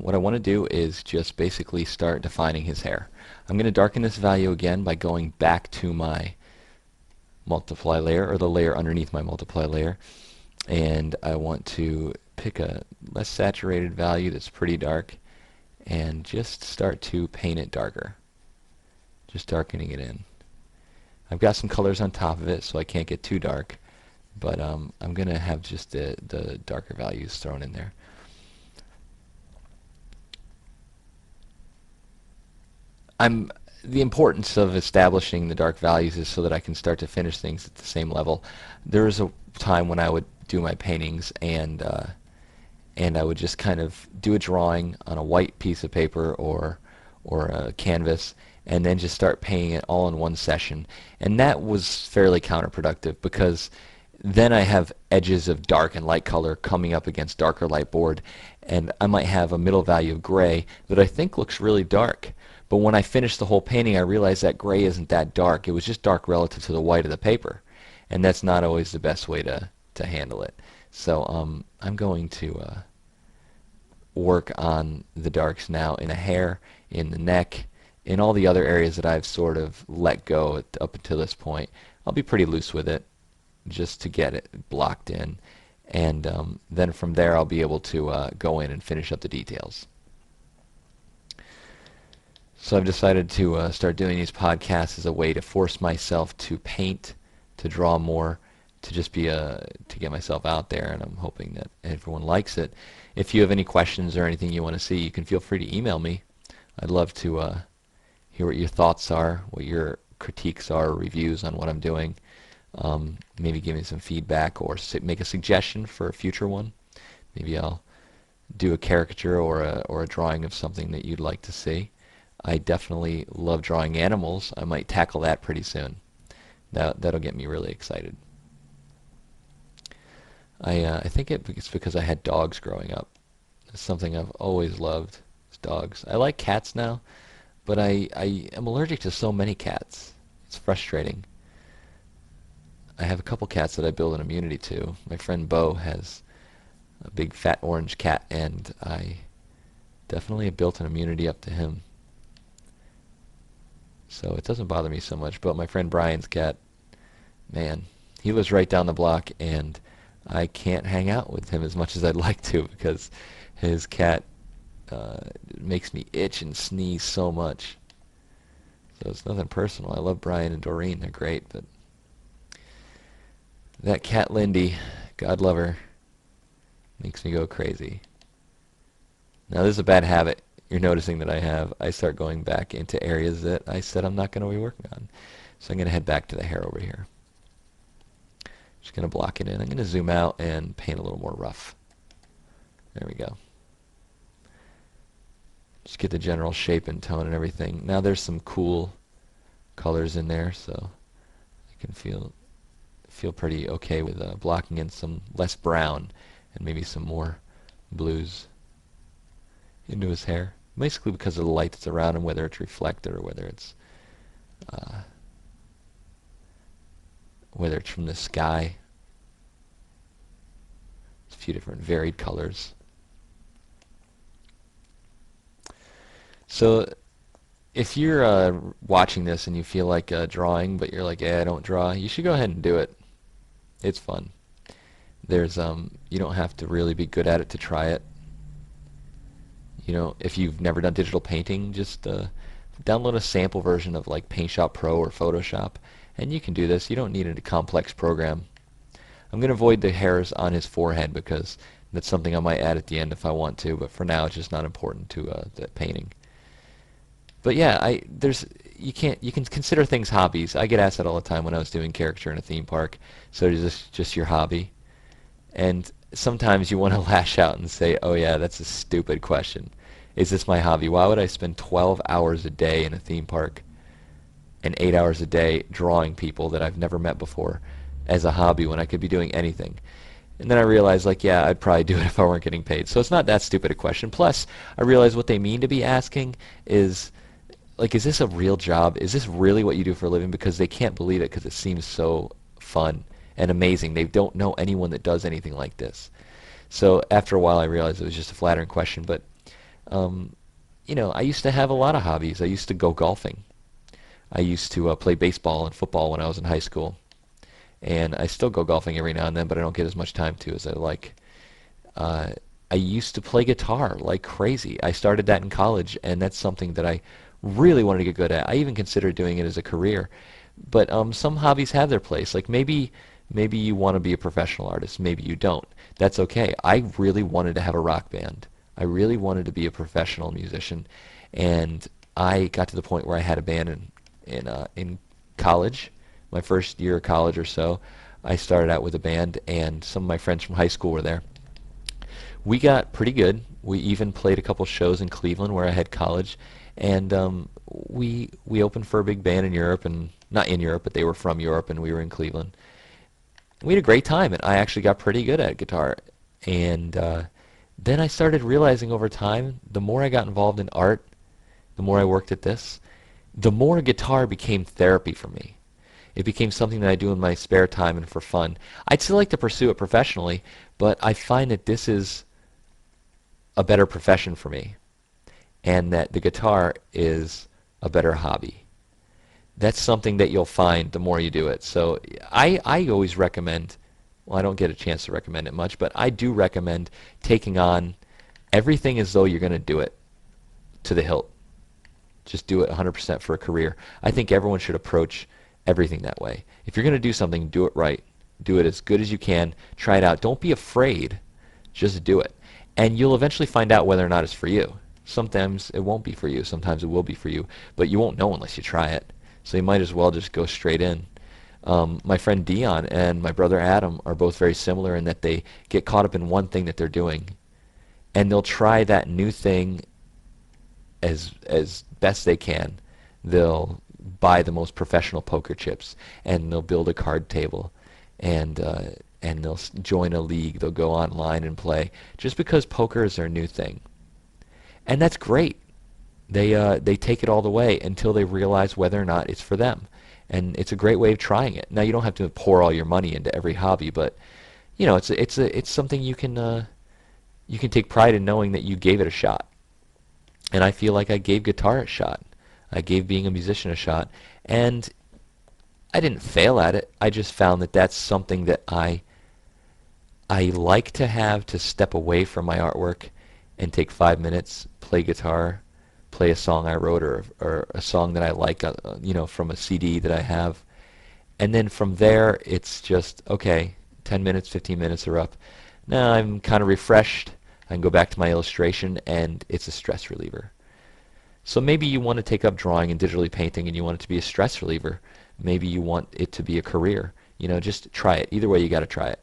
what I want to do is just basically start defining his hair. I'm going to darken this value again by going back to my multiply layer, or the layer underneath my multiply layer, and I want to pick a less saturated value that's pretty dark and just start to paint it darker, just darkening it in. I've got some colors on top of it so I can't get too dark, but I'm going to have just the darker values thrown in there. The importance of establishing the dark values is so that I can start to finish things at the same level. There was a time when I would do my paintings and I would just kind of do a drawing on a white piece of paper or a canvas and then just start painting it all in one session. And that was fairly counterproductive because then I have edges of dark and light color coming up against darker light board, and I might have a middle value of gray that I think looks really dark. But when I finished the whole painting, I realized that gray isn't that dark. It was just dark relative to the white of the paper. And that's not always the best way to handle it. So I'm going to work on the darks now in the hair, in the neck, in all the other areas that I've sort of let go up until this point. I'll be pretty loose with it just to get it blocked in. And then from there I'll be able to go in and finish up the details. So I've decided to start doing these podcasts as a way to force myself to paint, to draw more, to just be to get myself out there, and I'm hoping that everyone likes it. If you have any questions or anything you want to see, you can feel free to email me. I'd love to hear what your thoughts are, what your critiques are, reviews on what I'm doing. Maybe give me some feedback or make a suggestion for a future one. Maybe I'll do a caricature or a drawing of something that you'd like to see. I definitely love drawing animals. I might tackle that pretty soon. That'll get me really excited. I think it's because I had dogs growing up. It's something I've always loved, is dogs. I like cats now, but I am allergic to so many cats. It's frustrating. I have a couple cats that I build an immunity to. My friend Bo has a big fat orange cat, and I definitely have built an immunity up to him. So it doesn't bother me so much. But my friend Brian's cat, man, he lives right down the block, and I can't hang out with him as much as I'd like to because his cat makes me itch and sneeze so much. So it's nothing personal. I love Brian and Doreen. They're great, but that cat Lindy, God love her, makes me go crazy. Now this is a bad habit you're noticing that I have. I start going back into areas that I said I'm not going to be working on. So I'm going to head back to the hair over here. Just going to block it in. I'm going to zoom out and paint a little more rough. There we go. Just get the general shape and tone and everything. Now there's some cool colors in there, so I can feel pretty okay with blocking in some less brown and maybe some more blues into his hair. Basically because of the light that's around him, whether it's reflected or whether it's from the sky. It's a few different varied colors. So if you're watching this and you feel like drawing, but you're like, yeah, I don't draw, you should go ahead and do it. It's fun. There's you don't have to really be good at it to try it. You know, if you've never done digital painting, just download a sample version of like Paint Shop Pro or Photoshop, and you can do this. You don't need a complex program. I'm going to avoid the hairs on his forehead because that's something I might add at the end if I want to, but for now it's just not important to the painting. But yeah, you can consider things hobbies. I get asked that all the time when I was doing caricature in a theme park. So is this just your hobby? And sometimes you want to lash out and say, oh yeah, that's a stupid question. Is this my hobby? Why would I spend 12 hours a day in a theme park and 8 hours a day drawing people that I've never met before as a hobby when I could be doing anything? And then I realized, like, yeah, I'd probably do it if I weren't getting paid. So it's not that stupid a question. Plus, I realized what they mean to be asking is, like, is this a real job? Is this really what you do for a living? Because they can't believe it because it seems so fun and amazing. They don't know anyone that does anything like this. So after a while I realized it was just a flattering question, but I used to have a lot of hobbies. I used to go golfing. I used to play baseball and football when I was in high school. And I still go golfing every now and then, but I don't get as much time to as I like. Uh, I used to play guitar like crazy. I started that in college, and that's something that I really wanted to get good at. I even considered doing it as a career. But some hobbies have their place. Like maybe you want to be a professional artist, maybe you don't. That's okay. I really wanted to have a rock band. I really wanted to be a professional musician, and I got to the point where I had a band in college, my first year of college or so. I started out with a band, and some of my friends from high school were there. We got pretty good. We even played a couple shows in Cleveland where I had college, and we opened for a big band in Europe, and not in Europe, but they were from Europe, and we were in Cleveland. We had a great time, and I actually got pretty good at guitar. And then I started realizing over time, the more I got involved in art, the more I worked at this, the more guitar became therapy for me. It became something that I do in my spare time and for fun. I'd still like to pursue it professionally, but I find that this is a better profession for me, and that the guitar is a better hobby. That's something that you'll find the more you do it. So I always recommend, well, I don't get a chance to recommend it much, but I do recommend taking on everything as though you're going to do it to the hilt. Just do it 100% for a career. I think everyone should approach everything that way. If you're going to do something, do it right. Do it as good as you can. Try it out. Don't be afraid. Just do it. And you'll eventually find out whether or not it's for you. Sometimes it won't be for you. Sometimes it will be for you. But you won't know unless you try it. So you might as well just go straight in. My friend Dion and my brother Adam are both very similar in that they get caught up in one thing that they're doing, and they'll try that new thing as best they can. They'll buy the most professional poker chips, and they'll build a card table, and they'll join a league. They'll go online and play just because poker is their new thing, and that's great. They take it all the way until they realize whether or not it's for them, and it's a great way of trying it. Now you don't have to pour all your money into every hobby, but it's something you can take pride in knowing that you gave it a shot. And I feel like I gave guitar a shot. I gave being a musician a shot, and I didn't fail at it. I just found that that's something that I like to have, to step away from my artwork and take 5 minutes, play guitar, play a song I wrote, or a song that I like, from a CD that I have. And then from there, it's just, okay, 10 minutes, 15 minutes are up. Now I'm kind of refreshed. I can go back to my illustration, and it's a stress reliever. So maybe you want to take up drawing and digitally painting, and you want it to be a stress reliever. Maybe you want it to be a career. Just try it. Either way, you got to try it.